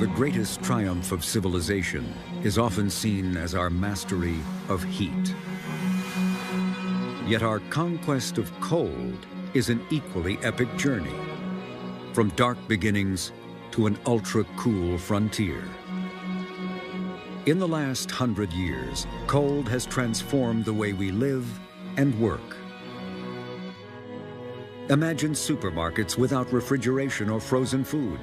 greatest triumph of civilization is often seen as our mastery of heat. Yet our conquest of cold is an equally epic journey, from dark beginnings to an ultra-cool frontier. In the last 100 years, cold has transformed the way we live and work. Imagine supermarkets without refrigeration or frozen food,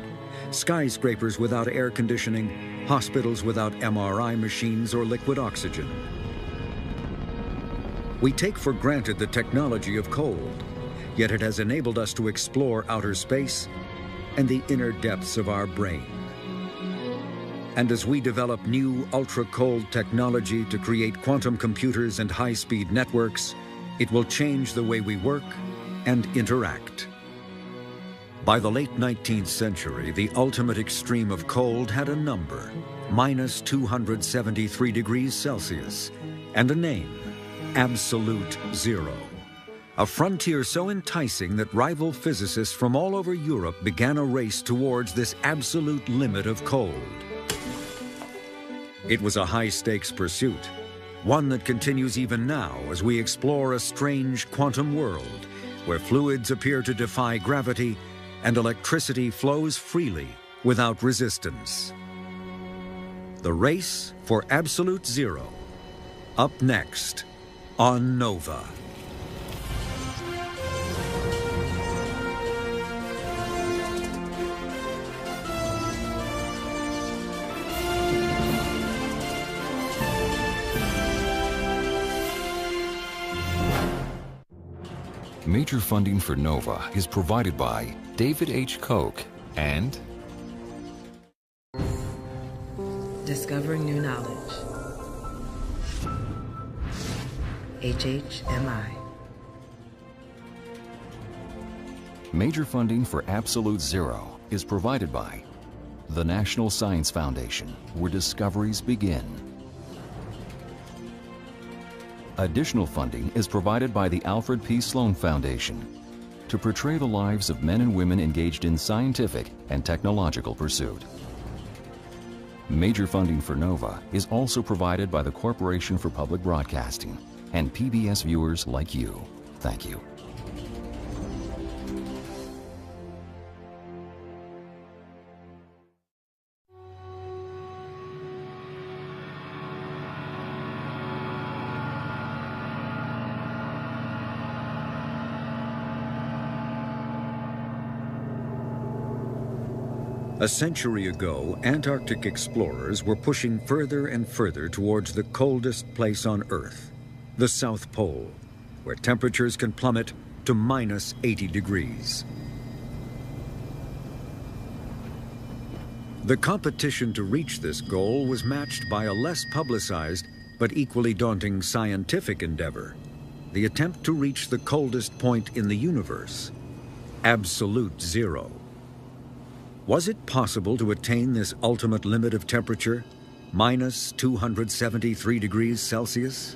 skyscrapers without air conditioning, hospitals without MRI machines or liquid oxygen. We take for granted the technology of cold, yet it has enabled us to explore outer space and the inner depths of our brain. And as we develop new ultra-cold technology to create quantum computers and high-speed networks, it will change the way we work and interact. By the late 19th century, the ultimate extreme of cold had a number, minus 273 degrees Celsius, and a name, absolute zero. A frontier so enticing that rival physicists from all over Europe began a race towards this absolute limit of cold. It was a high-stakes pursuit, one that continues even now as we explore a strange quantum world where fluids appear to defy gravity and electricity flows freely without resistance. The race for absolute zero, up next on Nova. Major funding for NOVA is provided by David H. Koch and Discovering New Knowledge. HHMI. Major funding for Absolute Zero is provided by the National Science Foundation, where discoveries begin. Additional funding is provided by the Alfred P. Sloan Foundation to portray the lives of men and women engaged in scientific and technological pursuit. Major funding for NOVA is also provided by the Corporation for Public Broadcasting and PBS viewers like you. Thank you. A century ago, Antarctic explorers were pushing further and further towards the coldest place on Earth, the South Pole, where temperatures can plummet to minus 80 degrees. The competition to reach this goal was matched by a less publicized but equally daunting scientific endeavor, the attempt to reach the coldest point in the universe, absolute zero. Was it possible to attain this ultimate limit of temperature, minus 273 degrees Celsius?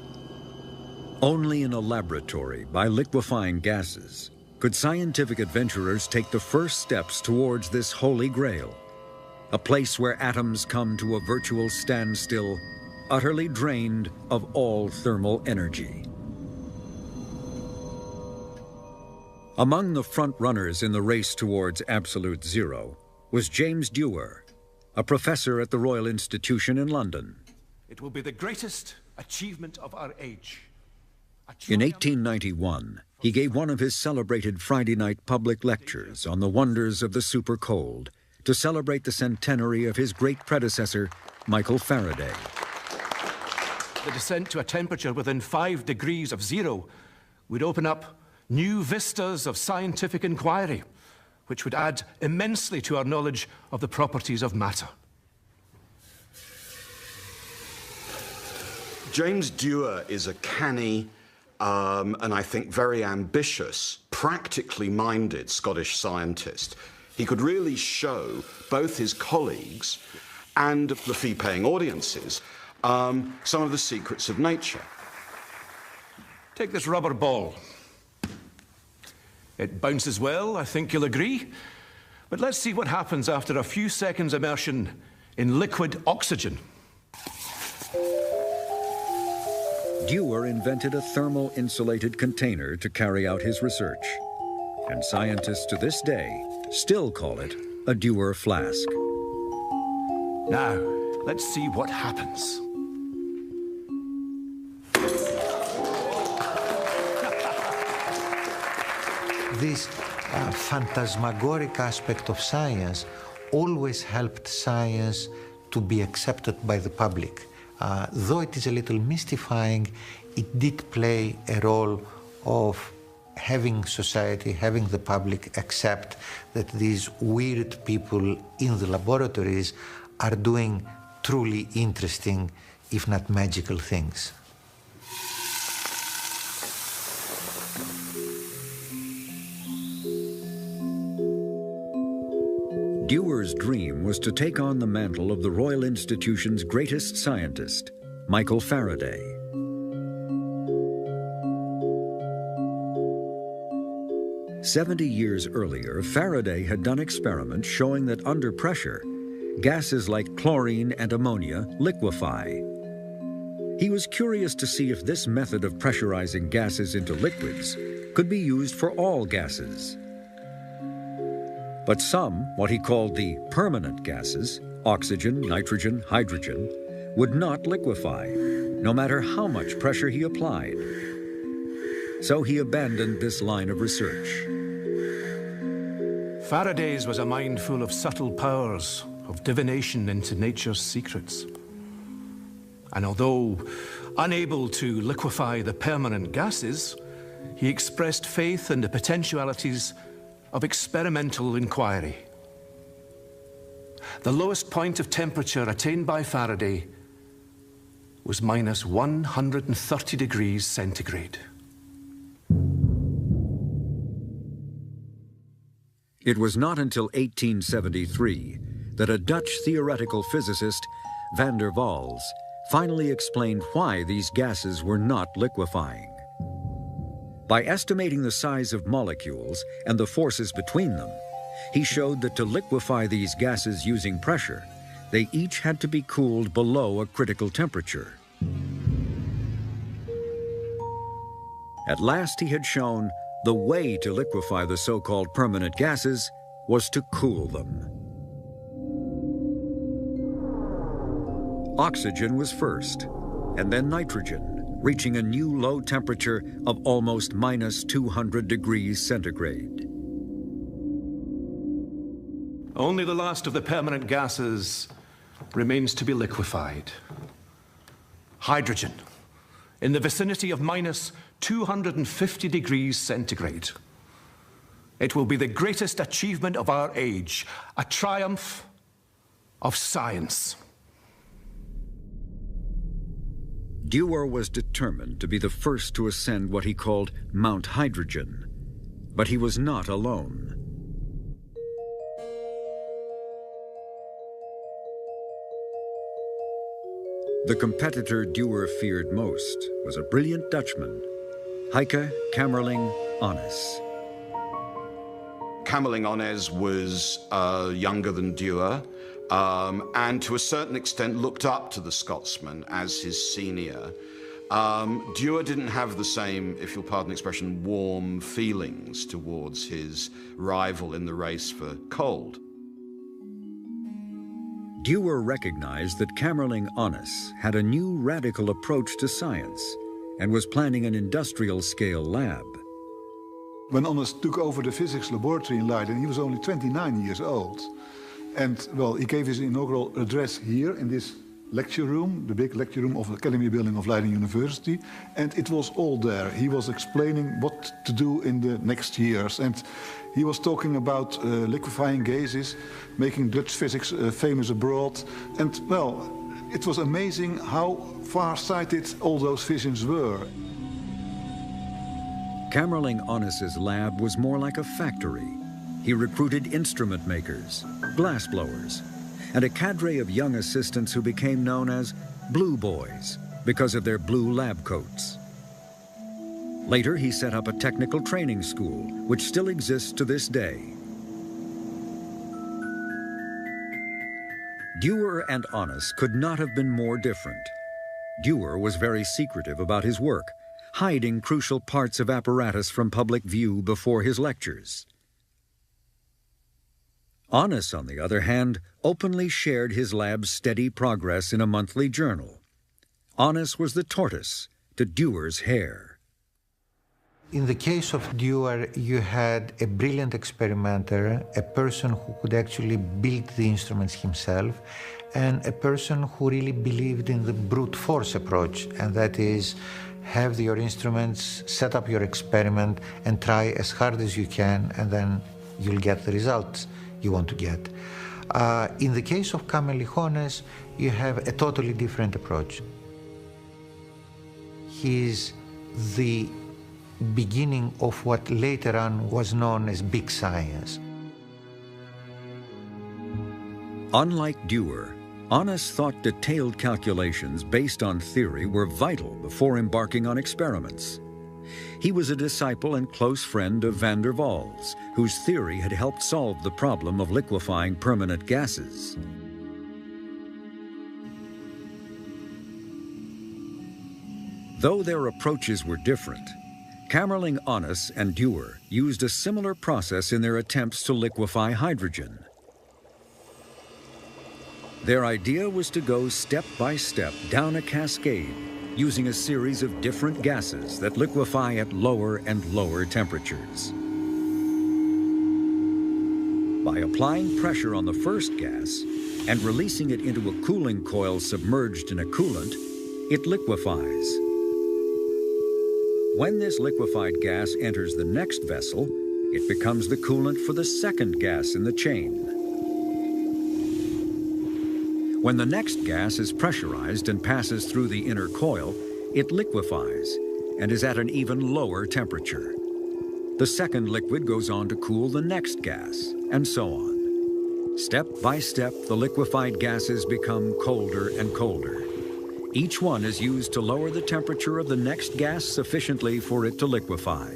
Only in a laboratory, by liquefying gases, could scientific adventurers take the first steps towards this holy grail, a place where atoms come to a virtual standstill, utterly drained of all thermal energy. Among the front-runners in the race towards absolute zero was James Dewar, a professor at the Royal Institution in London. It will be the greatest achievement of our age. In 1891, he gave one of his celebrated Friday night public lectures on the wonders of the supercold to celebrate the centenary of his great predecessor, Michael Faraday. The descent to a temperature within 5 degrees of zero would open up new vistas of scientific inquiry, which would add immensely to our knowledge of the properties of matter. James Dewar is a canny and I think very ambitious, practically minded Scottish scientist. He could really show both his colleagues and the fee-paying audiences some of the secrets of nature. Take this rubber ball. It bounces well, I think you'll agree. But let's see what happens after a few seconds immersion in liquid oxygen. Dewar invented a thermal insulated container to carry out his research, and scientists to this day still call it a Dewar flask. Now, let's see what happens. This phantasmagoric aspect of science always helped science to be accepted by the public. Though it is a little mystifying, it did play a role of having society, having the public accept that these weird people in the laboratories are doing truly interesting, if not magical things. Dewar's dream was to take on the mantle of the Royal Institution's greatest scientist, Michael Faraday. "70 years earlier, Faraday had done experiments showing that under pressure, gases like chlorine and ammonia liquefy. He was curious to see if this method of pressurizing gases into liquids could be used for all gases. But some, what he called the permanent gases, oxygen, nitrogen, hydrogen, would not liquefy, no matter how much pressure he applied. So he abandoned this line of research. Faraday's was a mind full of subtle powers, of divination into nature's secrets. And although unable to liquefy the permanent gases, he expressed faith in the potentialities of experimental inquiry. The lowest point of temperature attained by Faraday was minus 130 degrees centigrade. It was not until 1873 that a Dutch theoretical physicist, van der Waals, finally explained why these gases were not liquefying. By estimating the size of molecules and the forces between them, he showed that to liquefy these gases using pressure, they each had to be cooled below a critical temperature. At last he had shown the way to liquefy the so-called permanent gases was to cool them. Oxygen was first, and then nitrogen, reaching a new low temperature of almost minus 200 degrees centigrade. Only the last of the permanent gases remains to be liquefied. Hydrogen, in the vicinity of minus 250 degrees centigrade. It will be the greatest achievement of our age, a triumph of science. Dewar was determined to be the first to ascend what he called Mount Hydrogen, but he was not alone. The competitor Dewar feared most was a brilliant Dutchman, Heike Kamerlingh Onnes. Kamerlingh Onnes was younger than Dewar, and to a certain extent looked up to the Scotsman as his senior. Dewar didn't have the same, if you'll pardon the expression, warm feelings towards his rival in the race for cold. Dewar recognized that Kamerlingh Onnes had a new radical approach to science and was planning an industrial-scale lab. When Onnes took over the physics laboratory in Leiden, he was only 29 years old. And, well, he gave his inaugural address here in this lecture room, the big lecture room of the Academy building of Leiden University, and it was all there. He was explaining what to do in the next years, and he was talking about liquefying gases, making Dutch physics famous abroad, and, well, it was amazing how far-sighted all those visions were. Kamerlingh Onnes's lab was more like a factory. He recruited instrument makers, glassblowers, and a cadre of young assistants who became known as Blue Boys because of their blue lab coats. Later, he set up a technical training school, which still exists to this day. Dewar and Onnes could not have been more different. Dewar was very secretive about his work, hiding crucial parts of apparatus from public view before his lectures. Onnes, on the other hand, openly shared his lab's steady progress in a monthly journal. Onnes was the tortoise to Dewar's hare. In the case of Dewar, you had a brilliant experimenter, a person who could actually build the instruments himself, and a person who really believed in the brute force approach, and that is, have your instruments, set up your experiment, and try as hard as you can, and then you'll get the results you want to get. In the case of Kamelichones, you have a totally different approach. He's the beginning of what later on was known as big science. Unlike Dewar, Onnes thought detailed calculations based on theory were vital before embarking on experiments. He was a disciple and close friend of van der Waals, whose theory had helped solve the problem of liquefying permanent gases. Though their approaches were different, Kamerlingh Onnes and Dewar used a similar process in their attempts to liquefy hydrogen. Their idea was to go step by step down a cascade, using a series of different gases that liquefy at lower and lower temperatures. By applying pressure on the first gas and releasing it into a cooling coil submerged in a coolant, it liquefies. When this liquefied gas enters the next vessel, it becomes the coolant for the second gas in the chain. When the next gas is pressurized and passes through the inner coil, it liquefies and is at an even lower temperature. The second liquid goes on to cool the next gas, and so on. Step by step, the liquefied gases become colder and colder. Each one is used to lower the temperature of the next gas sufficiently for it to liquefy.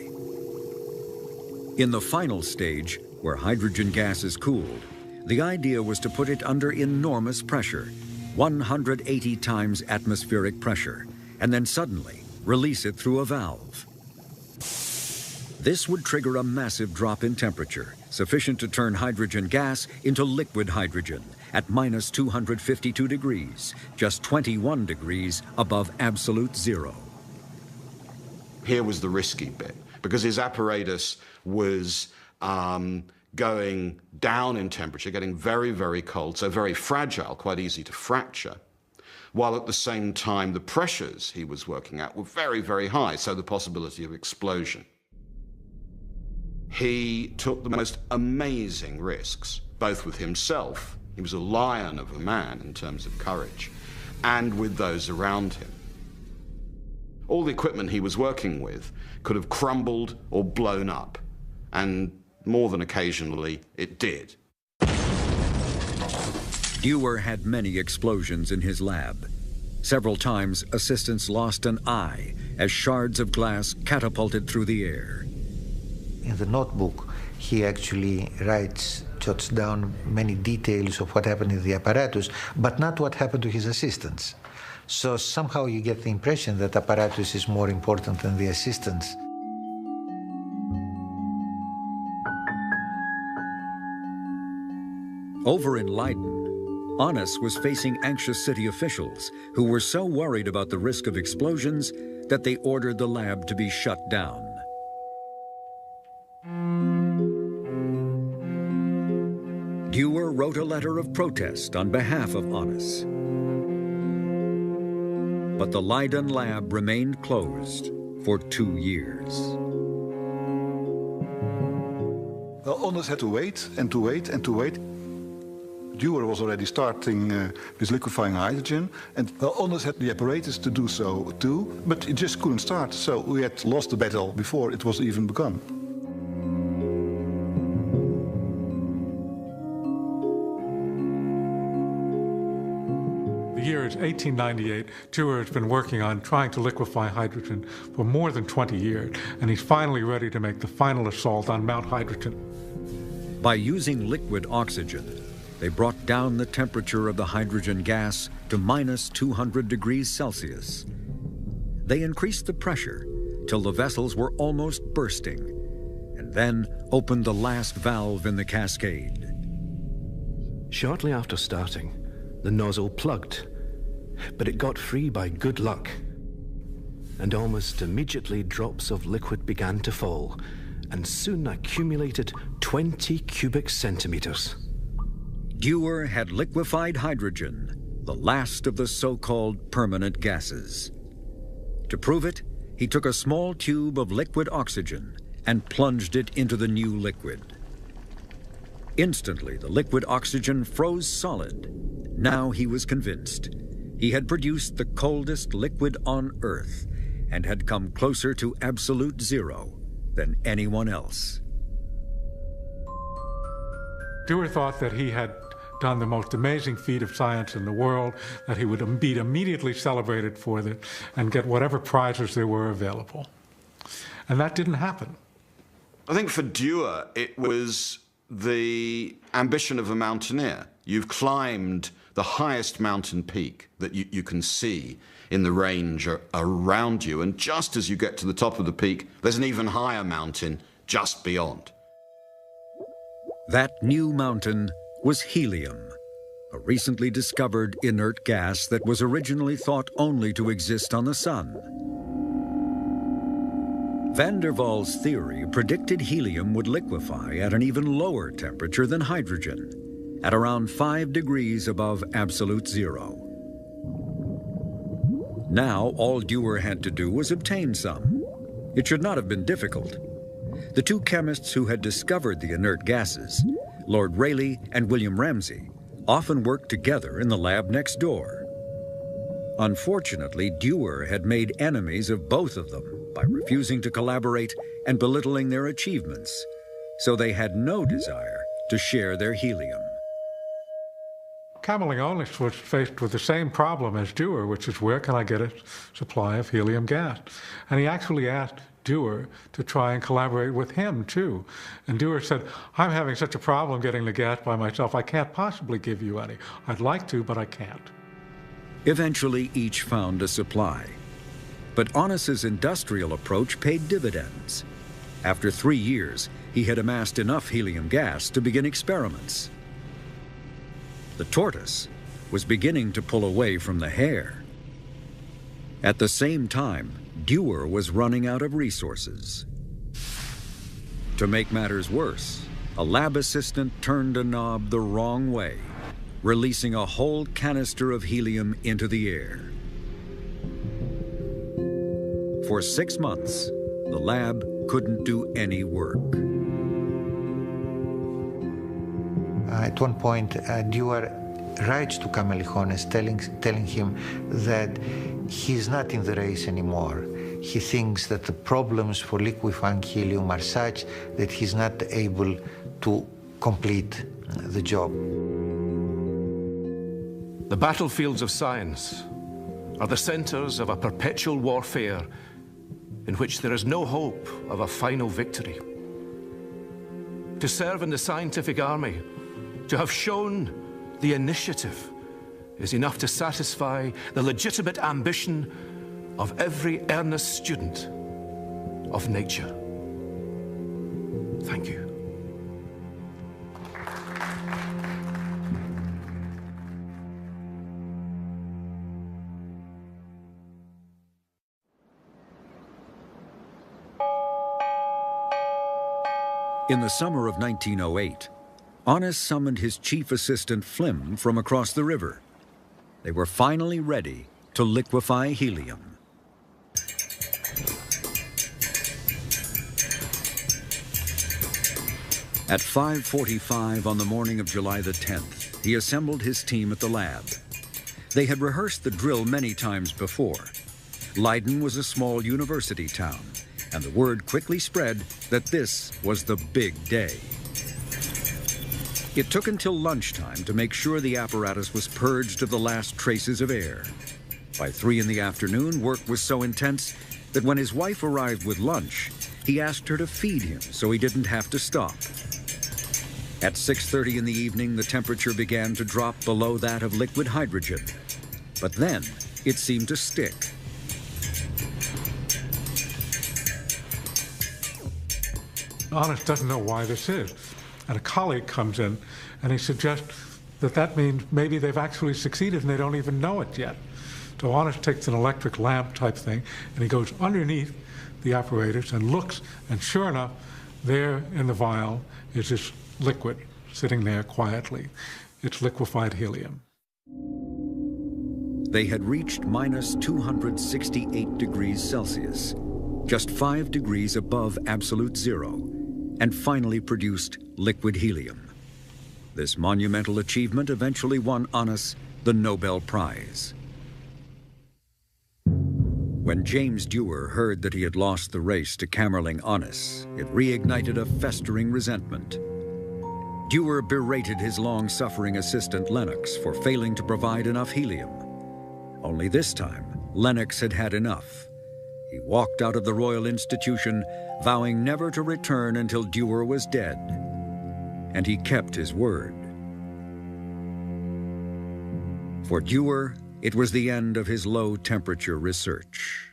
In the final stage, where hydrogen gas is cooled, the idea was to put it under enormous pressure, 180 times atmospheric pressure, and then suddenly release it through a valve. This would trigger a massive drop in temperature, sufficient to turn hydrogen gas into liquid hydrogen at minus 252 degrees, just 21 degrees above absolute zero. Here was the risky bit, because his apparatus was going down in temperature, getting very, very cold, so very fragile, quite easy to fracture, while at the same time the pressures he was working at were very, very high, so the possibility of explosion. He took the most amazing risks, both with himself, he was a lion of a man in terms of courage, and with those around him. All the equipment he was working with could have crumbled or blown up, and more than occasionally it did. Dewar had many explosions in his lab. Several times, assistants lost an eye as shards of glass catapulted through the air. In the notebook, he actually jots down many details of what happened in the apparatus, but not what happened to his assistants. So somehow you get the impression that apparatus is more important than the assistants. Over in Leiden, Onnes was facing anxious city officials who were so worried about the risk of explosions that they ordered the lab to be shut down. Dewar wrote a letter of protest on behalf of Onnes. But the Leiden lab remained closed for 2 years. Well, Onnes had to wait and to wait and to wait. Dewar was already starting with liquefying hydrogen, and Onnes had the apparatus to do so too, but it just couldn't start, so we had lost the battle before it was even begun. The year is 1898. Dewar has been working on trying to liquefy hydrogen for more than 20 years, and he's finally ready to make the final assault on Mount Hydrogen. By using liquid oxygen, they brought down the temperature of the hydrogen gas to minus 200 degrees Celsius. They increased the pressure till the vessels were almost bursting, and then opened the last valve in the cascade. Shortly after starting, the nozzle plugged, but it got free by good luck. And almost immediately drops of liquid began to fall, and soon accumulated 20 cubic centimeters. Dewar had liquefied hydrogen, the last of the so-called permanent gases. To prove it, he took a small tube of liquid oxygen and plunged it into the new liquid. Instantly, the liquid oxygen froze solid. Now he was convinced. He had produced the coldest liquid on Earth and had come closer to absolute zero than anyone else. Dewar thought that he had done the most amazing feat of science in the world, that he would be immediately celebrated for it and get whatever prizes there were available. And that didn't happen. I think for Dewar, it was the ambition of a mountaineer. You've climbed the highest mountain peak that you can see in the range around you, and just as you get to the top of the peak, there's an even higher mountain just beyond. That new mountain was helium, a recently discovered inert gas that was originally thought only to exist on the sun. Van der Waals' theory predicted helium would liquefy at an even lower temperature than hydrogen, at around 5 degrees above absolute zero. Now, all Dewar had to do was obtain some. It should not have been difficult. The two chemists who had discovered the inert gases, Lord Rayleigh and William Ramsay, often worked together in the lab next door. Unfortunately, Dewar had made enemies of both of them by refusing to collaborate and belittling their achievements, so they had no desire to share their helium. Camerlingionis was faced with the same problem as Dewar, which is, where can I get a supply of helium gas? And he actually asked Dewar to try and collaborate with him too. And Dewar said, I'm having such a problem getting the gas by myself, I can't possibly give you any. I'd like to, but I can't. Eventually, each found a supply. But Onnes's industrial approach paid dividends. After 3 years, he had amassed enough helium gas to begin experiments. The tortoise was beginning to pull away from the hare. At the same time, Dewar was running out of resources. To make matters worse, a lab assistant turned a knob the wrong way, releasing a whole canister of helium into the air. For 6 months, the lab couldn't do any work. At one point, Dewar writes to Camerlingionis telling him that he's not in the race anymore. He thinks that the problems for liquefying helium are such that he's not able to complete the job. The battlefields of science are the centers of a perpetual warfare in which there is no hope of a final victory. To serve in the scientific army, to have shown the initiative, is enough to satisfy the legitimate ambition of every earnest student of nature. Thank you. In the summer of 1908, Onnes summoned his chief assistant Flim from across the river. They were finally ready to liquefy helium. At 5:45 on the morning of July the 10th, he assembled his team at the lab. They had rehearsed the drill many times before. Leiden was a small university town, and the word quickly spread that this was the big day. It took until lunchtime to make sure the apparatus was purged of the last traces of air. By 3 in the afternoon, work was so intense that when his wife arrived with lunch, he asked her to feed him so he didn't have to stop. At 6:30 in the evening, the temperature began to drop below that of liquid hydrogen. But then, it seemed to stick. Honest doesn't know why this is. And a colleague comes in and he suggests that that means maybe they've actually succeeded and they don't even know it yet. So Honest takes an electric lamp type thing and he goes underneath the apparatus and looks, and sure enough, there in the vial is this liquid sitting there quietly. It's liquefied helium. They had reached minus 268 degrees Celsius, just 5 degrees above absolute zero, and finally produced liquid helium. This monumental achievement eventually won Honest the Nobel Prize. When James Dewar heard that he had lost the race to Kamerlingh Onnes, it reignited a festering resentment. Dewar berated his long-suffering assistant Lennox for failing to provide enough helium. Only this time, Lennox had had enough. He walked out of the Royal Institution, vowing never to return until Dewar was dead. And he kept his word. For Dewar, it was the end of his low-temperature research.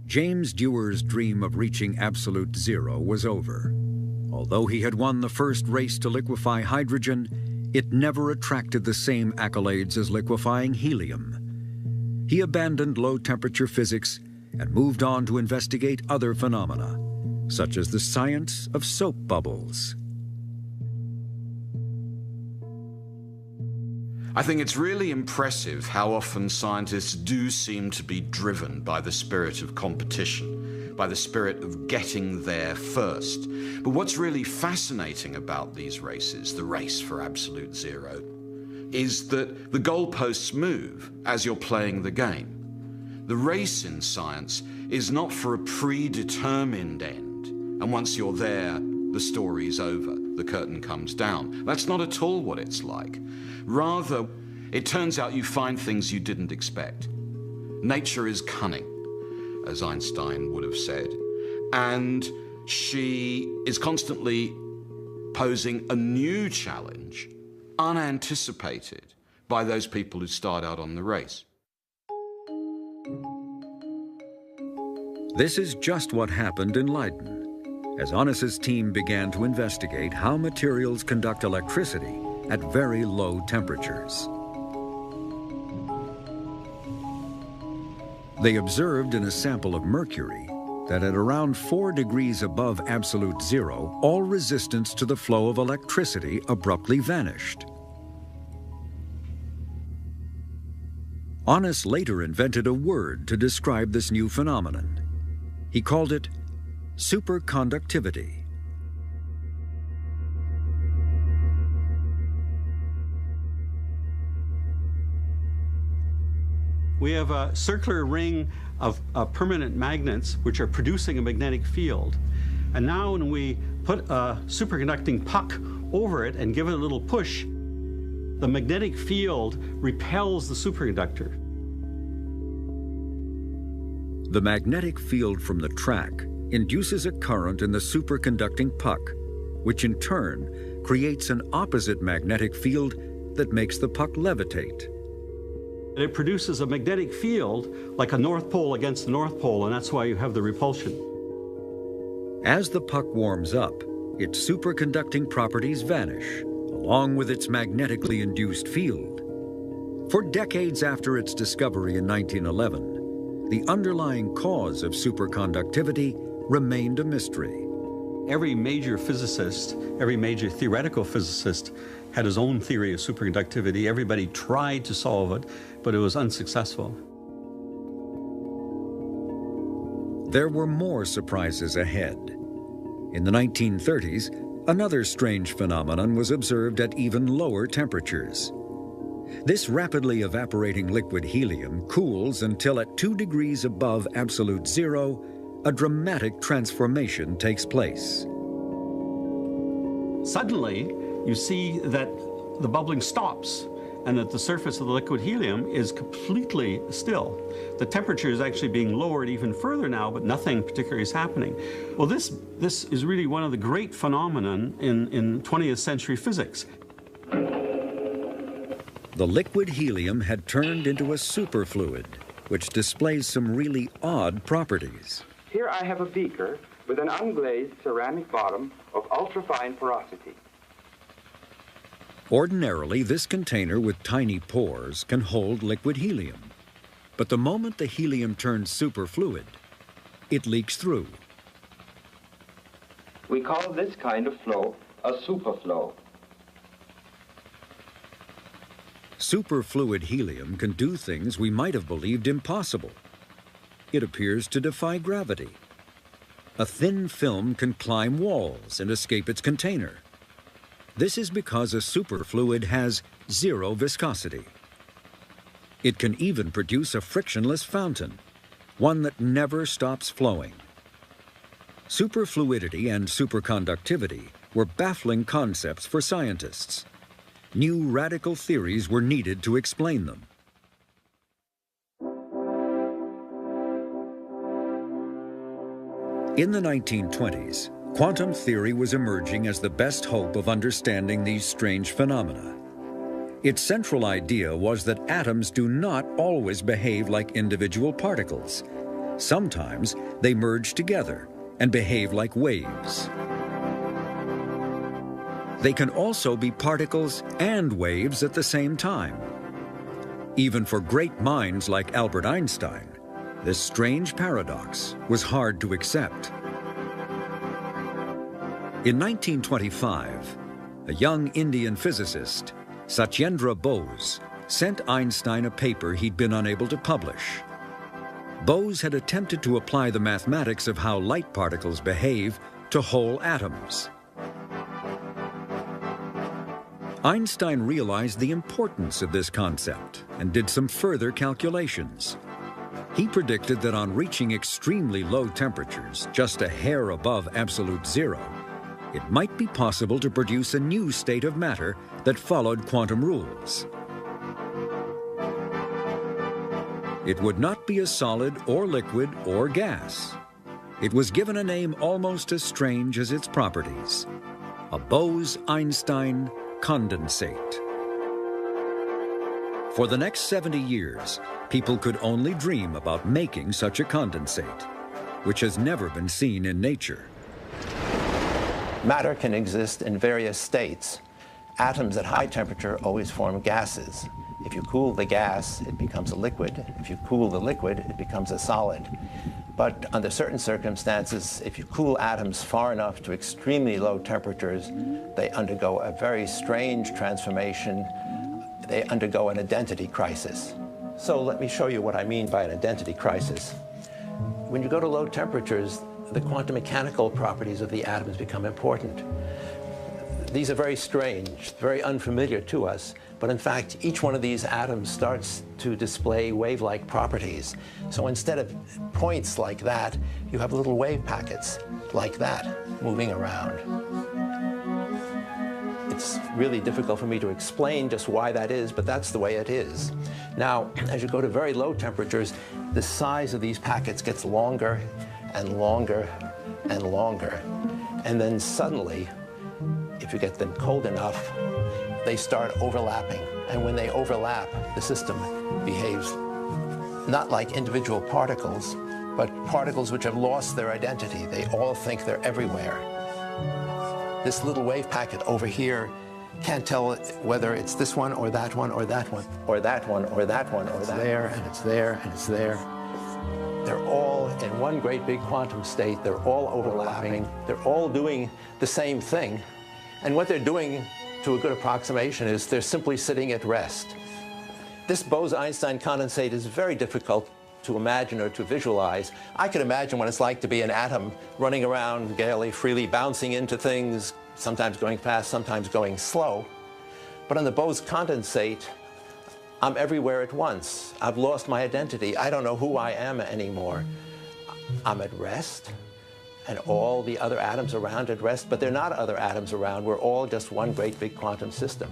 James Dewar's dream of reaching absolute zero was over. Although he had won the first race to liquefy hydrogen, it never attracted the same accolades as liquefying helium. He abandoned low-temperature physics and moved on to investigate other phenomena, such as the science of soap bubbles. I think it's really impressive how often scientists do seem to be driven by the spirit of competition, by the spirit of getting there first. But what's really fascinating about these races, the race for absolute zero, is that the goalposts move as you're playing the game. The race in science is not for a predetermined end, and once you're there, the story's over, the curtain comes down. That's not at all what it's like. Rather, it turns out you find things you didn't expect. Nature is cunning, as Einstein would have said, and she is constantly posing a new challenge, unanticipated by those people who start out on the race. This is just what happened in Leiden, as Onnes's team began to investigate how materials conduct electricity at very low temperatures. They observed in a sample of mercury that at around 4 degrees above absolute zero, all resistance to the flow of electricity abruptly vanished. Onnes later invented a word to describe this new phenomenon. He called it superconductivity. We have a circular ring of permanent magnets which are producing a magnetic field. And now when we put a superconducting puck over it and give it a little push, the magnetic field repels the superconductor. The magnetic field from the track induces a current in the superconducting puck, which in turn creates an opposite magnetic field that makes the puck levitate. It produces a magnetic field like a North Pole against the North Pole, and that's why you have the repulsion. As the puck warms up, its superconducting properties vanish, along with its magnetically induced field. For decades after its discovery in 1911, the underlying cause of superconductivity remained a mystery. Every major physicist, every major theoretical physicist had his own theory of superconductivity. Everybody tried to solve it, but it was unsuccessful. There were more surprises ahead. In the 1930s, another strange phenomenon was observed at even lower temperatures. This rapidly evaporating liquid helium cools until at 2 degrees above absolute zero, a dramatic transformation takes place. Suddenly, you see that the bubbling stops, and that the surface of the liquid helium is completely still. The temperature is actually being lowered even further now, but nothing particularly is happening. Well, this is really one of the great phenomenon in 20th century physics. The liquid helium had turned into a superfluid, which displays some really odd properties. Here I have a beaker with an unglazed ceramic bottom of ultrafine porosity. Ordinarily, this container with tiny pores can hold liquid helium. But the moment the helium turns superfluid, it leaks through. We call this kind of flow a superflow. Superfluid helium can do things we might have believed impossible. It appears to defy gravity. A thin film can climb walls and escape its container. This is because a superfluid has zero viscosity. It can even produce a frictionless fountain, one that never stops flowing. Superfluidity and superconductivity were baffling concepts for scientists. New radical theories were needed to explain them. In the 1920s, quantum theory was emerging as the best hope of understanding these strange phenomena. Its central idea was that atoms do not always behave like individual particles. Sometimes they merge together and behave like waves. They can also be particles and waves at the same time. Even for great minds like Albert Einstein, this strange paradox was hard to accept. In 1925, a young Indian physicist, Satyendra Bose, sent Einstein a paper he'd been unable to publish. Bose had attempted to apply the mathematics of how light particles behave to whole atoms. Einstein realized the importance of this concept and did some further calculations. He predicted that on reaching extremely low temperatures, just a hair above absolute zero, it might be possible to produce a new state of matter that followed quantum rules. It would not be a solid or liquid or gas. It was given a name almost as strange as its properties: a Bose-Einstein condensate. For the next 70 years, people could only dream about making such a condensate, which has never been seen in nature. Matter can exist in various states. Atoms at high temperature always form gases. If you cool the gas, it becomes a liquid. If you cool the liquid, it becomes a solid. But under certain circumstances, if you cool atoms far enough to extremely low temperatures, they undergo a very strange transformation. They undergo an identity crisis. So let me show you what I mean by an identity crisis. When you go to low temperatures, the quantum mechanical properties of the atoms become important. These are very strange, very unfamiliar to us, but in fact, each one of these atoms starts to display wave-like properties. So instead of points like that, you have little wave packets like that moving around. It's really difficult for me to explain just why that is, but that's the way it is. Now, as you go to very low temperatures, the size of these packets gets longer and longer and longer. And then suddenly, if you get them cold enough, they start overlapping. And when they overlap, the system behaves not like individual particles, but particles which have lost their identity. They all think they're everywhere. This little wave packet over here can't tell whether it's this one or that one or that one or that one or that one or that. It's there and it's there and it's there. They're all in one great big quantum state. They're all overlapping. They're all doing the same thing. And what they're doing, to a good approximation, is they're simply sitting at rest. This Bose-Einstein condensate is very difficult to imagine or to visualize. I can imagine what it's like to be an atom running around gaily, freely, bouncing into things, sometimes going fast, sometimes going slow. But on the Bose condensate, I'm everywhere at once. I've lost my identity. I don't know who I am anymore. I'm at rest, and all the other atoms around at rest, but they're not other atoms around. We're all just one great big quantum system.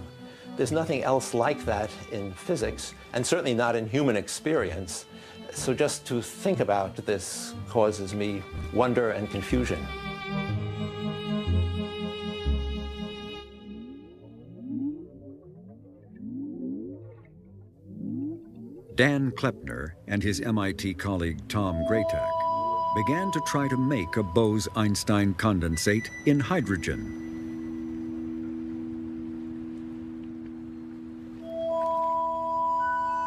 There's nothing else like that in physics, and certainly not in human experience. So just to think about this causes me wonder and confusion. Dan Kleppner and his MIT colleague Tom Graytak began to try to make a Bose-Einstein condensate in hydrogen.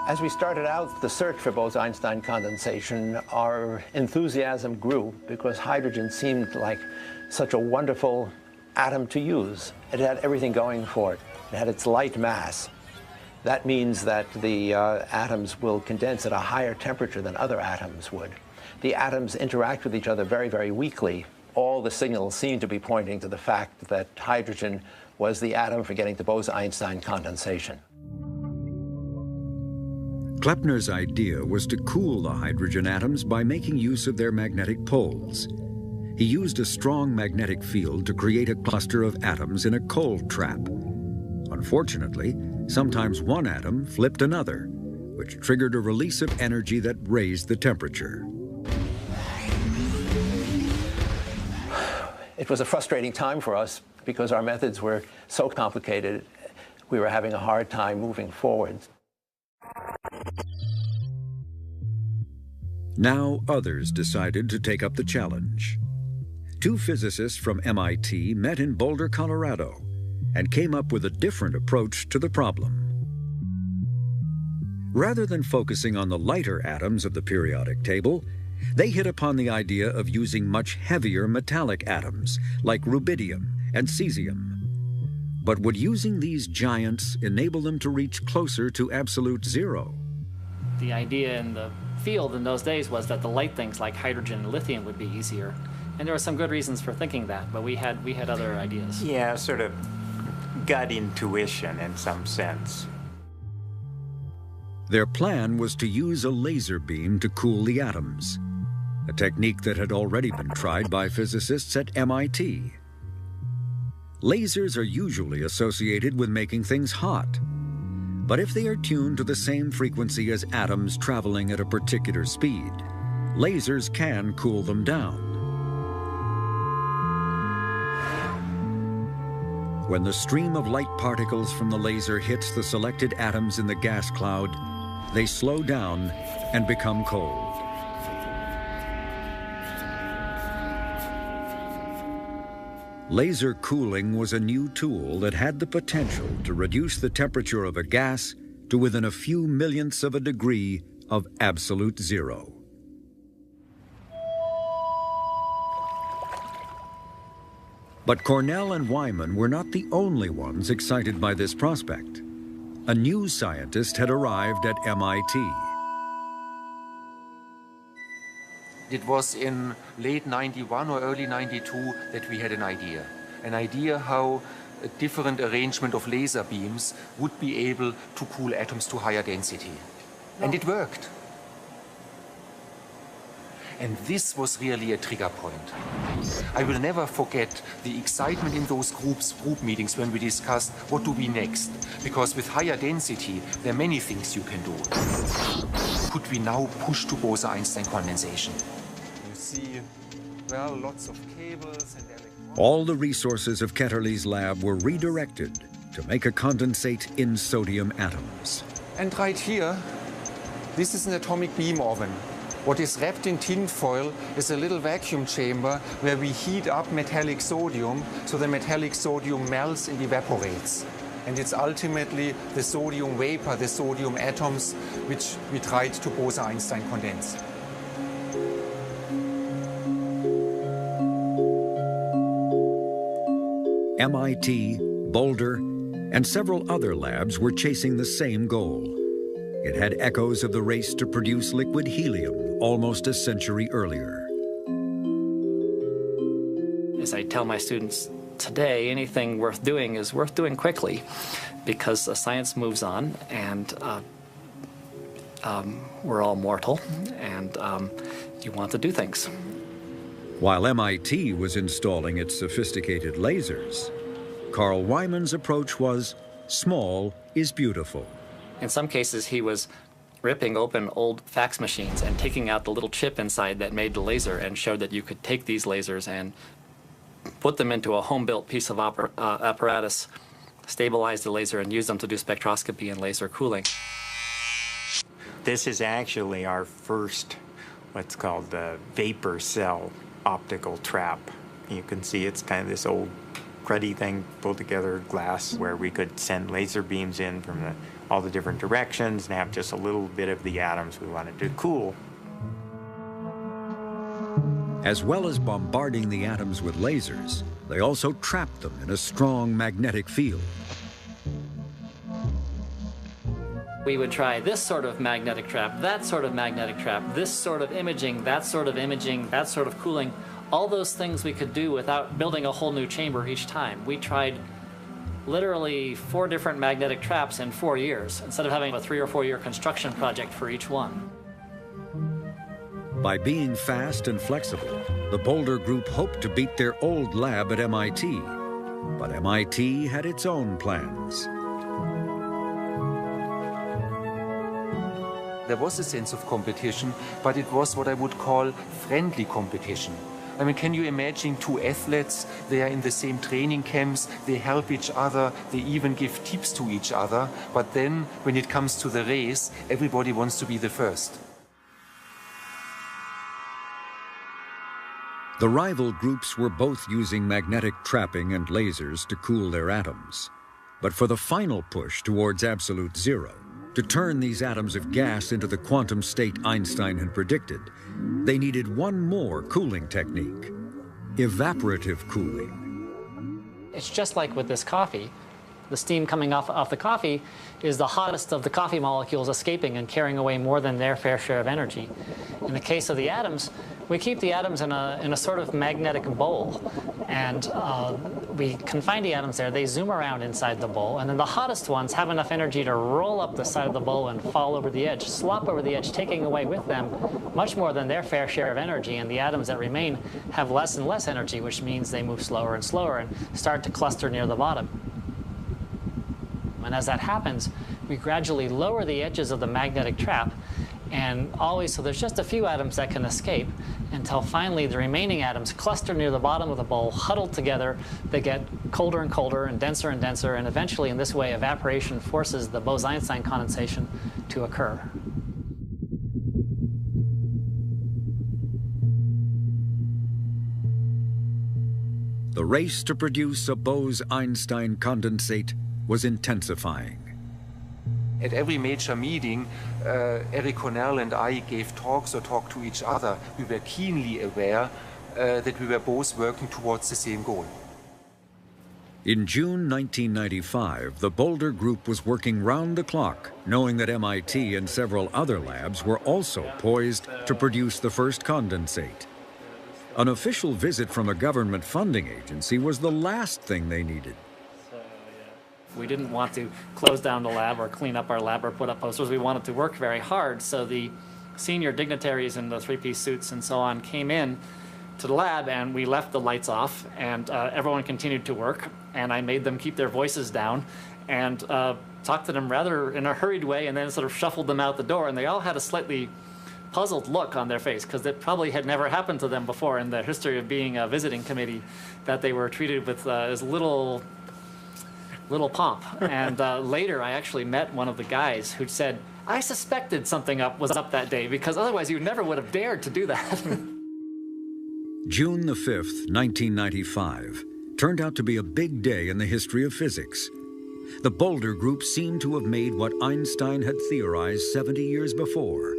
As we started out the search for Bose-Einstein condensation, our enthusiasm grew because hydrogen seemed like such a wonderful atom to use. It had everything going for it. It had its light mass. That means that the atoms will condense at a higher temperature than other atoms would. The atoms interact with each other very, very weakly. All the signals seem to be pointing to the fact that hydrogen was the atom for getting to Bose-Einstein condensation. Kleppner's idea was to cool the hydrogen atoms by making use of their magnetic poles. He used a strong magnetic field to create a cluster of atoms in a cold trap. Unfortunately, sometimes one atom flipped another, which triggered a release of energy that raised the temperature. It was a frustrating time for us because our methods were so complicated, we were having a hard time moving forward. Now others decided to take up the challenge. Two physicists from MIT met in Boulder, Colorado, and came up with a different approach to the problem. Rather than focusing on the lighter atoms of the periodic table, they hit upon the idea of using much heavier metallic atoms, like rubidium and cesium. But would using these giants enable them to reach closer to absolute zero? The idea in the field in those days was that the light things like hydrogen and lithium would be easier. And there were some good reasons for thinking that, but we had other ideas. Yeah, sort of gut intuition in some sense. Their plan was to use a laser beam to cool the atoms, a technique that had already been tried by physicists at MIT. Lasers are usually associated with making things hot, but if they are tuned to the same frequency as atoms traveling at a particular speed, lasers can cool them down. When the stream of light particles from the laser hits the selected atoms in the gas cloud, they slow down and become cold. Laser cooling was a new tool that had the potential to reduce the temperature of a gas to within a few millionths of a degree of absolute zero. But Cornell and Wyman were not the only ones excited by this prospect. A new scientist had arrived at MIT. It was in late 91 or early 92 that we had an idea how a different arrangement of laser beams would be able to cool atoms to higher density. And it worked. And this was really a trigger point. I will never forget the excitement in those group meetings when we discussed what do we next. Because with higher density, there are many things you can do. Could we now push to Bose-Einstein condensation? You see, well, lots of cables and electronics. All the resources of Ketterle's lab were redirected to make a condensate in sodium atoms. And right here, this is an atomic beam oven. What is wrapped in tinfoil is a little vacuum chamber where we heat up metallic sodium so the metallic sodium melts and evaporates. And it's ultimately the sodium vapor, the sodium atoms, which we tried to Bose-Einstein condense. MIT, Boulder, and several other labs were chasing the same goal. It had echoes of the race to produce liquid helium almost a century earlier. As I tell my students today, anything worth doing is worth doing quickly because science moves on and we're all mortal and you want to do things. While MIT was installing its sophisticated lasers, Carl Wyman's approach was small is beautiful. In some cases, he was ripping open old fax machines and taking out the little chip inside that made the laser and showed that you could take these lasers and put them into a home-built piece of apparatus, stabilize the laser, and use them to do spectroscopy and laser cooling. This is actually our first, what's called the vapor cell optical trap. You can see it's kind of this old cruddy thing, pulled together glass, where we could send laser beams in from all the different directions and have just a little bit of the atoms we wanted to cool. As well as bombarding the atoms with lasers, they also trapped them in a strong magnetic field. We would try this sort of magnetic trap, that sort of magnetic trap, this sort of imaging, that sort of imaging, that sort of cooling. All those things we could do without building a whole new chamber each time. We tried literally 4 different magnetic traps in 4 years, instead of having a 3 or 4 year construction project for each one. By being fast and flexible, the Boulder Group hoped to beat their old lab at MIT. But MIT had its own plans. There was a sense of competition, but it was what I would call friendly competition. I mean, can you imagine 2 athletes? They are in the same training camps, they help each other, they even give tips to each other, but then when it comes to the race, everybody wants to be the first. The rival groups were both using magnetic trapping and lasers to cool their atoms. But for the final push towards absolute zero, to turn these atoms of gas into the quantum state Einstein had predicted, they needed one more cooling technique: evaporative cooling. It's just like with this coffee. The steam coming off the coffee is the hottest of the coffee molecules escaping and carrying away more than their fair share of energy. In the case of the atoms, we keep the atoms in a sort of magnetic bowl, and we confine the atoms there. They zoom around inside the bowl, and then the hottest ones have enough energy to roll up the side of the bowl and fall over the edge, slop over the edge, taking away with them much more than their fair share of energy, and the atoms that remain have less and less energy, which means they move slower and slower and start to cluster near the bottom. And as that happens, we gradually lower the edges of the magnetic trap, and always so there's just a few atoms that can escape, until finally the remaining atoms cluster near the bottom of the bowl, huddled together. They get colder and colder and denser, and eventually in this way evaporation forces the Bose-Einstein condensation to occur. The race to produce a Bose-Einstein condensate was intensifying. At every major meeting, Eric Cornell and I gave talks or talked to each other. We were keenly aware that we were both working towards the same goal. In June 1995, the Boulder Group was working round the clock, knowing that MIT and several other labs were also poised to produce the first condensate. An official visit from a government funding agency was the last thing they needed. We didn't want to close down the lab or clean up our lab or put up posters. We wanted to work very hard. So the senior dignitaries in the three-piece suits and so on came in to the lab, and we left the lights off, and everyone continued to work. And I made them keep their voices down and talked to them rather in a hurried way, and then sort of shuffled them out the door. And they all had a slightly puzzled look on their face, because it probably had never happened to them before in the history of being a visiting committee, that they were treated with as little pomp. And later I actually met one of the guys who said, I suspected something was up that day, because otherwise you never would have dared to do that. June the 5th, 1995, turned out to be a big day in the history of physics. The Boulder Group seemed to have made what Einstein had theorized 70 years before,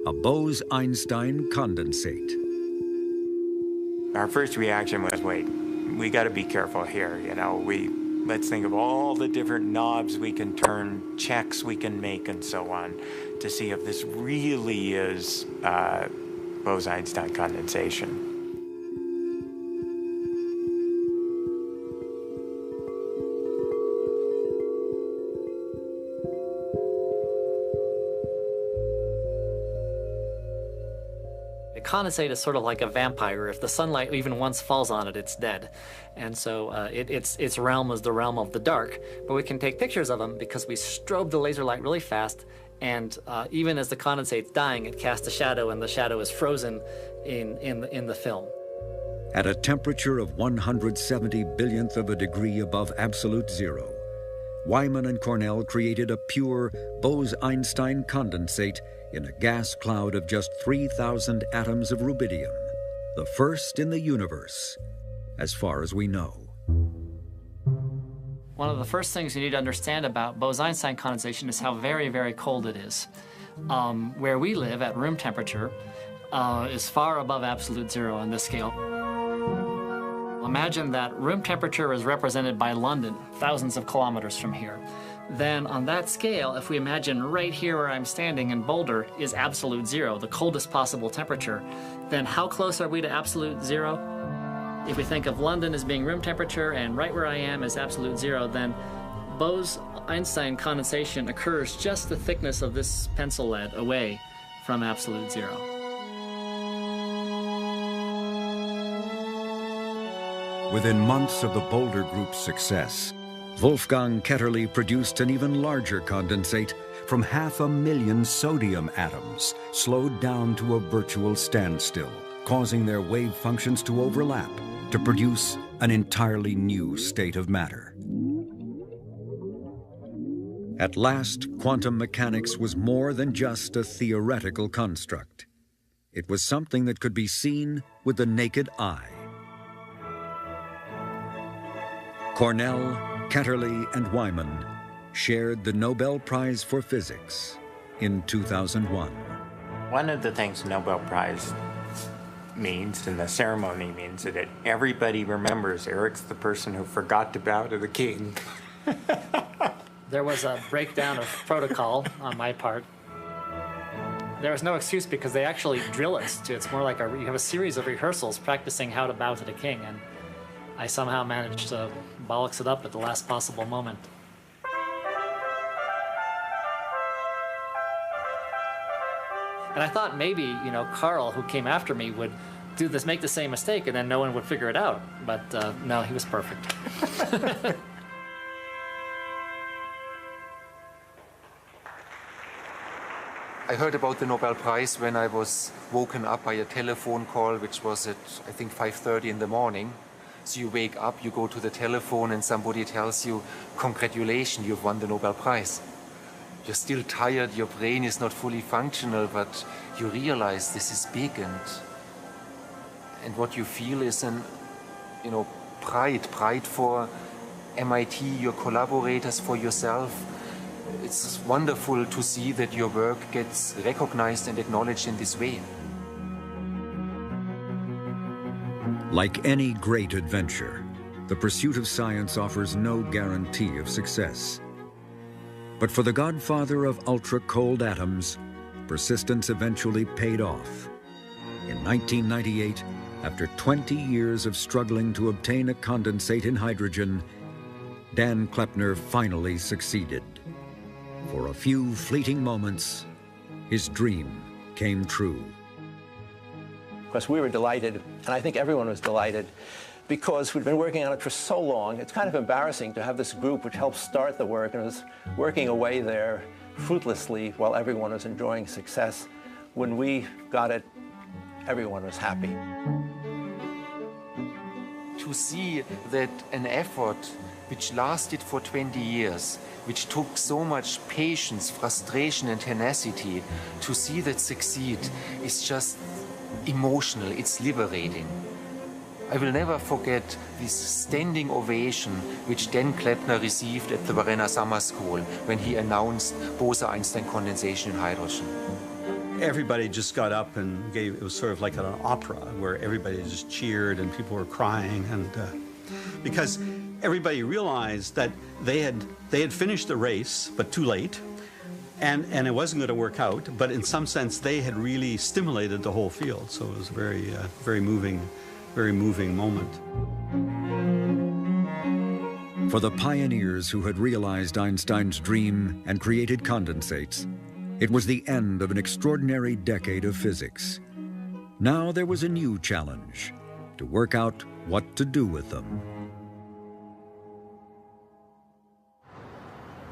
a Bose-Einstein condensate. Our first reaction was, wait, we got to be careful here, you know, let's think of all the different knobs we can turn, checks we can make, and so on, to see if this really is Bose-Einstein condensation. condensate is sort of like a vampire. If the sunlight even once falls on it, it's dead. And so its realm is the realm of the dark. But we can take pictures of them because we strobe the laser light really fast, and even as the condensate's dying, it casts a shadow, and the shadow is frozen in the film. At a temperature of 170 billionth of a degree above absolute zero, Wyman and Cornell created a pure Bose-Einstein condensate in a gas cloud of just 3,000 atoms of rubidium, the first in the universe, as far as we know. One of the first things you need to understand about Bose-Einstein condensation is how very, very cold it is. Where we live at room temperature is far above absolute zero on this scale. Imagine that room temperature is represented by London, thousands of kilometers from here. Then on that scale, if we imagine right here where I'm standing in Boulder is absolute zero, the coldest possible temperature, then how close are we to absolute zero? If we think of London as being room temperature and right where I am is absolute zero, then Bose-Einstein condensation occurs just the thickness of this pencil lead away from absolute zero. Within months of the Boulder Group's success, Wolfgang Ketterle produced an even larger condensate from 500,000 sodium atoms, slowed down to a virtual standstill, causing their wave functions to overlap to produce an entirely new state of matter. At last, quantum mechanics was more than just a theoretical construct. It was something that could be seen with the naked eye. Cornell, Ketterle, and Wyman shared the Nobel Prize for Physics in 2001. One of the things the Nobel Prize means, and the ceremony means, that everybody remembers Eric's the person who forgot to bow to the king. There was a breakdown of protocol on my part. There was no excuse because they actually drill us. It's more like you have a series of rehearsals practicing how to bow to the king, and I somehow managed to bollocks it up at the last possible moment. And I thought maybe, Carl, who came after me, would make the same mistake, and then no one would figure it out. But no, he was perfect. I heard about the Nobel Prize when I was woken up by a telephone call, which was at, I think, 5:30 in the morning. So you wake up, you go to the telephone, and somebody tells you, congratulations, you've won the Nobel Prize. You're still tired, your brain is not fully functional, but you realize this is big, and what you feel is pride for MIT, your collaborators, for yourself. It's wonderful to see that your work gets recognized and acknowledged in this way. Like any great adventure, the pursuit of science offers no guarantee of success. But for the godfather of ultra-cold atoms, persistence eventually paid off. In 1998, after 20 years of struggling to obtain a condensate in hydrogen, Dan Kleppner finally succeeded. For a few fleeting moments, his dream came true. Of course, we were delighted, and I think everyone was delighted, because we'd been working on it for so long. It's kind of embarrassing to have this group which helped start the work and was working away there fruitlessly while everyone was enjoying success. When we got it, everyone was happy. To see that an effort which lasted for 20 years, which took so much patience, frustration, and tenacity, to see that succeed is just emotional, it's liberating. I will never forget this standing ovation which Dan Kleppner received at the Varenna Summer School when he announced Bose-Einstein condensation in hydrogen. Everybody just got up and it was sort of like an opera where everybody just cheered and people were crying, and because everybody realized that they had finished the race, but too late, and it wasn't going to work out, but in some sense they had really stimulated the whole field, so it was a very moving moment. For the pioneers who had realized Einstein's dream and created condensates, it was the end of an extraordinary decade of physics. Now there was a new challenge, to work out what to do with them.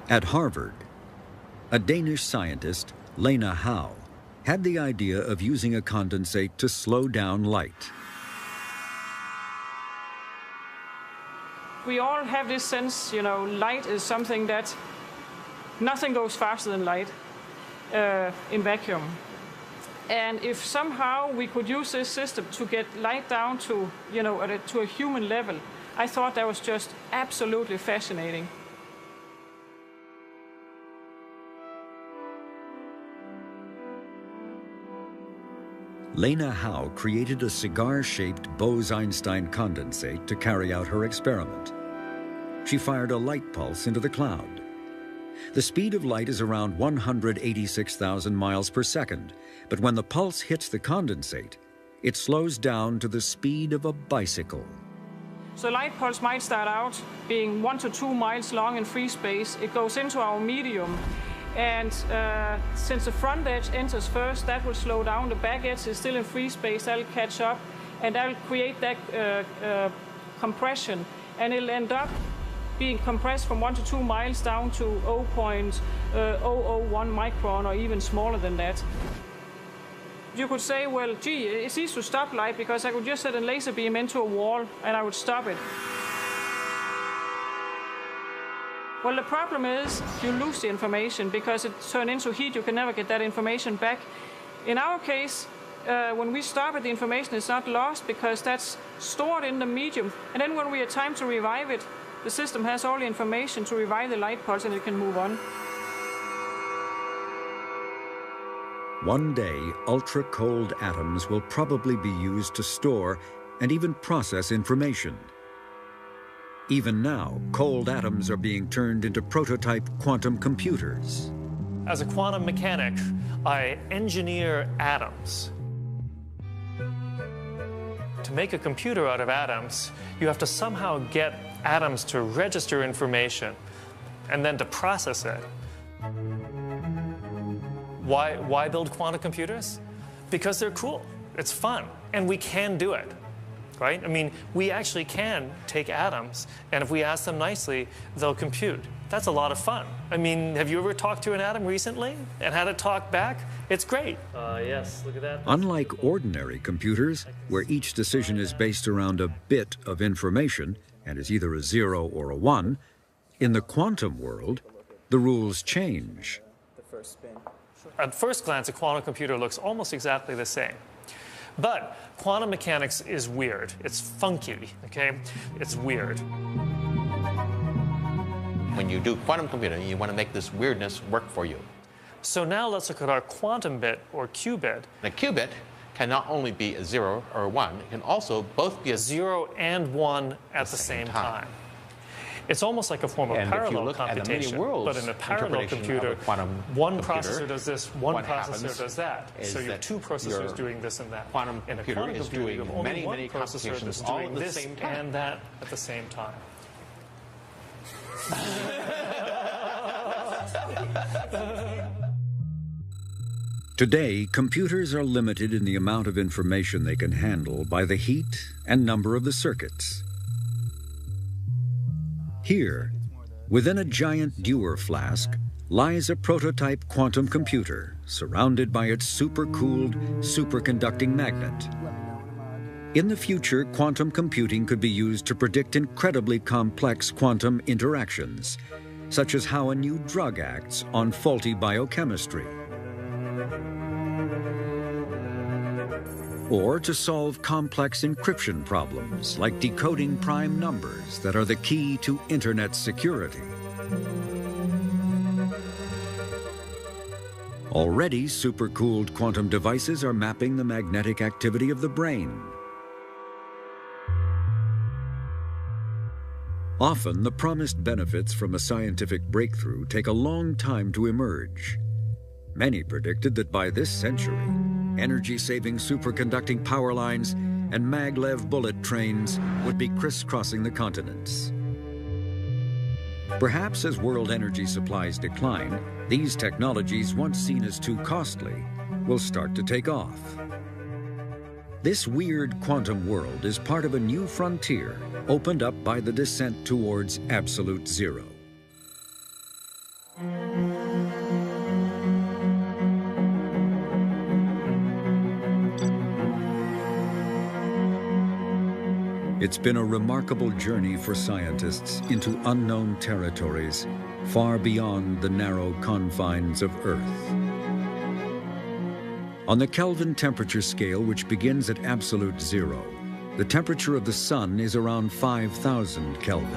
At Harvard, a Danish scientist, Lena Howe, had the idea of using a condensate to slow down light. We all have this sense, light is something that nothing goes faster than light in vacuum. And if somehow we could use this system to get light down to, to a human level, I thought that was just absolutely fascinating. Lena Howe created a cigar-shaped Bose-Einstein condensate to carry out her experiment. She fired a light pulse into the cloud. The speed of light is around 186,000 miles per second, but when the pulse hits the condensate, it slows down to the speed of a bicycle. So light pulse might start out being 1 to 2 miles long in free space. It goes into our medium. And since the front edge enters first, that will slow down. The back edge is still in free space. That'll catch up, and that'll create that compression. And it'll end up being compressed from 1 to 2 miles down to 0.001 micron, or even smaller than that. You could say, well, gee, it's easy to stop light because I could just set a laser beam into a wall and I would stop it. Well, the problem is you lose the information because it turns into heat. You can never get that information back. In our case, when we stop it, the information is not lost because that's stored in the medium. And then when we have time to revive it, the system has all the information to revive the light pulse and it can move on. One day, ultra-cold atoms will probably be used to store and even process information. Even now, cold atoms are being turned into prototype quantum computers. As a quantum mechanic, I engineer atoms. To make a computer out of atoms, you have to somehow get atoms to register information and then to process it. Why build quantum computers? Because they're cool, it's fun, and we can do it. Right? I mean, we actually can take atoms, and if we ask them nicely, they'll compute. That's a lot of fun. I mean, have you ever talked to an atom recently and had it talk back? It's great. Yes, look at that. Unlike ordinary computers, where each decision is based around a bit of information and is either a 0 or a 1, in the quantum world, the rules change. At first glance, a quantum computer looks almost exactly the same. But quantum mechanics is weird. It's funky, okay? It's weird. When you do quantum computing, you want to make this weirdness work for you. So now let's look at our quantum bit, or qubit. A qubit can not only be a 0 or a 1, it can also both be a 0 and 1 at the same time. It's almost like a form of parallel computation, but in a parallel computer, one processor does this, one processor does that. So you have two processors doing this and that. In a quantum computer, you have only one processor that's doing this and that at the same time. Today, computers are limited in the amount of information they can handle by the heat and number of the circuits. Here, within a giant Dewar flask, lies a prototype quantum computer surrounded by its supercooled, superconducting magnet. In the future, quantum computing could be used to predict incredibly complex quantum interactions, such as how a new drug acts on faulty biochemistry, or to solve complex encryption problems like decoding prime numbers that are the key to internet security. Already, supercooled quantum devices are mapping the magnetic activity of the brain. Often, the promised benefits from a scientific breakthrough take a long time to emerge. Many predicted that by this century, energy-saving superconducting power lines and maglev bullet trains would be crisscrossing the continents. Perhaps as world energy supplies decline, these technologies, once seen as too costly, will start to take off. This weird quantum world is part of a new frontier opened up by the descent towards absolute zero. It's been a remarkable journey for scientists into unknown territories, far beyond the narrow confines of Earth. On the Kelvin temperature scale, which begins at absolute zero, the temperature of the Sun is around 5,000 Kelvin.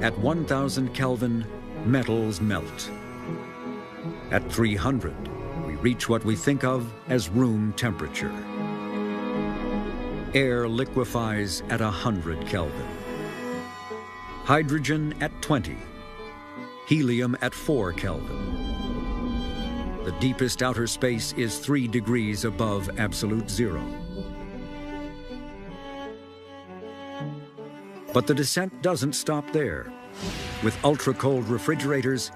At 1,000 Kelvin, metals melt. At 300, we reach what we think of as room temperature. Air liquefies at 100 Kelvin. Hydrogen at 20. Helium at 4 Kelvin. The deepest outer space is 3 degrees above absolute zero. But the descent doesn't stop there. With ultra-cold refrigerators,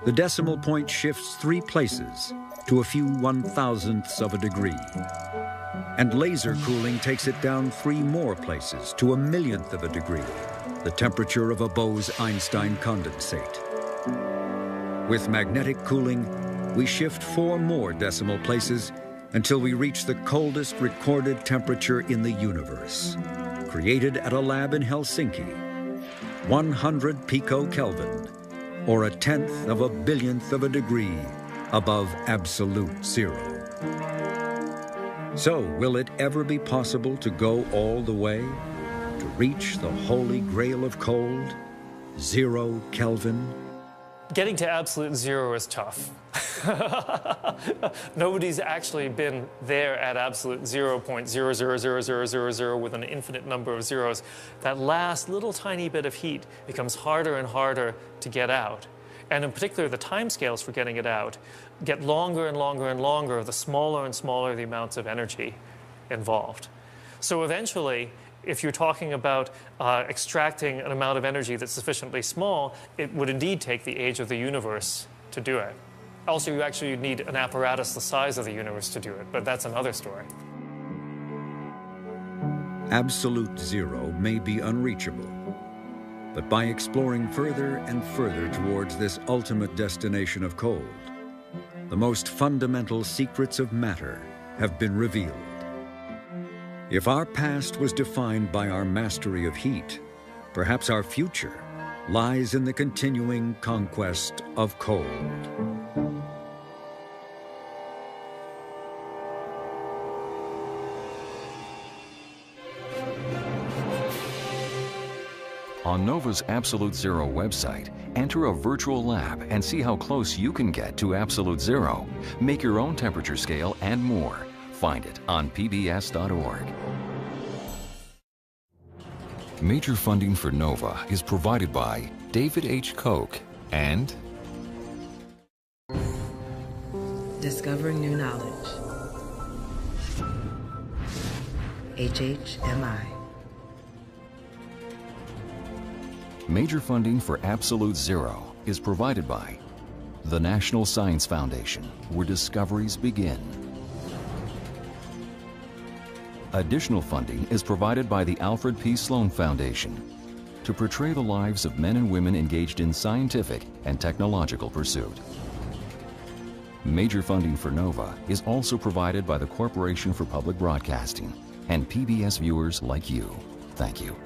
the decimal point shifts 3 places to a few 1,000ths of a degree. And laser cooling takes it down 3 more places to a 1,000,000th of a degree, the temperature of a Bose-Einstein condensate. With magnetic cooling, we shift 4 more decimal places until we reach the coldest recorded temperature in the universe, created at a lab in Helsinki, 100 picokelvin, or 1/10 of a 1,000,000th of a degree above absolute zero. So, will it ever be possible to go all the way, to reach the holy grail of cold, 0 Kelvin? Getting to absolute zero is tough. Nobody's actually been there at absolute 0.000000 with an infinite number of zeros. That last little tiny bit of heat becomes harder and harder to get out. And in particular, the timescales for getting it out get longer and longer and longer, the smaller and smaller the amounts of energy involved. So eventually, if you're talking about extracting an amount of energy that's sufficiently small, it would indeed take the age of the universe to do it. Also, you actually need an apparatus the size of the universe to do it, but that's another story. Absolute zero may be unreachable, but by exploring further and further towards this ultimate destination of cold, the most fundamental secrets of matter have been revealed. If our past was defined by our mastery of heat, perhaps our future lies in the continuing conquest of cold. On NOVA's Absolute Zero website, enter a virtual lab and see how close you can get to absolute zero. Make your own temperature scale and more. Find it on pbs.org. Major funding for NOVA is provided by David H. Koch and Discovering New Knowledge. HHMI. Major funding for Absolute Zero is provided by the National Science Foundation, where discoveries begin. Additional funding is provided by the Alfred P. Sloan Foundation to portray the lives of men and women engaged in scientific and technological pursuit. Major funding for NOVA is also provided by the Corporation for Public Broadcasting and PBS viewers like you. Thank you.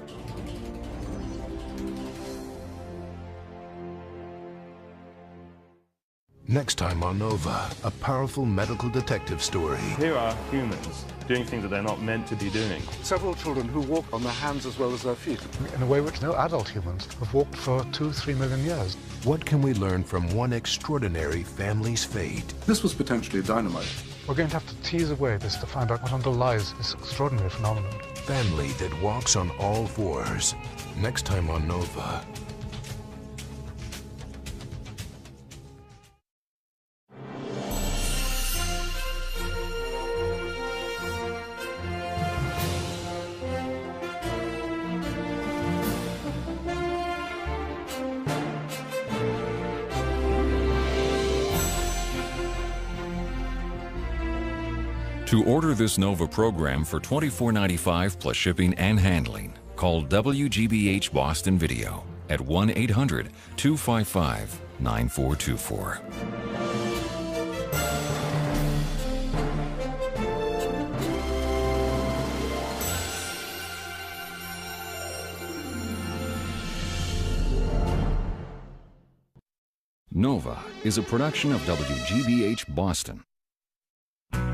Next time on NOVA, a powerful medical detective story. Here are humans doing things that they're not meant to be doing. Several children who walk on their hands as well as their feet. In a way which no adult humans have walked for 2-3 million years. What can we learn from one extraordinary family's fate? This was potentially dynamite. We're going to have to tease away this to find out what underlies this extraordinary phenomenon. Family that walks on all fours. Next time on NOVA. To order this NOVA program for $24.95 plus shipping and handling, call WGBH Boston Video at 1-800-255-9424. NOVA is a production of WGBH Boston.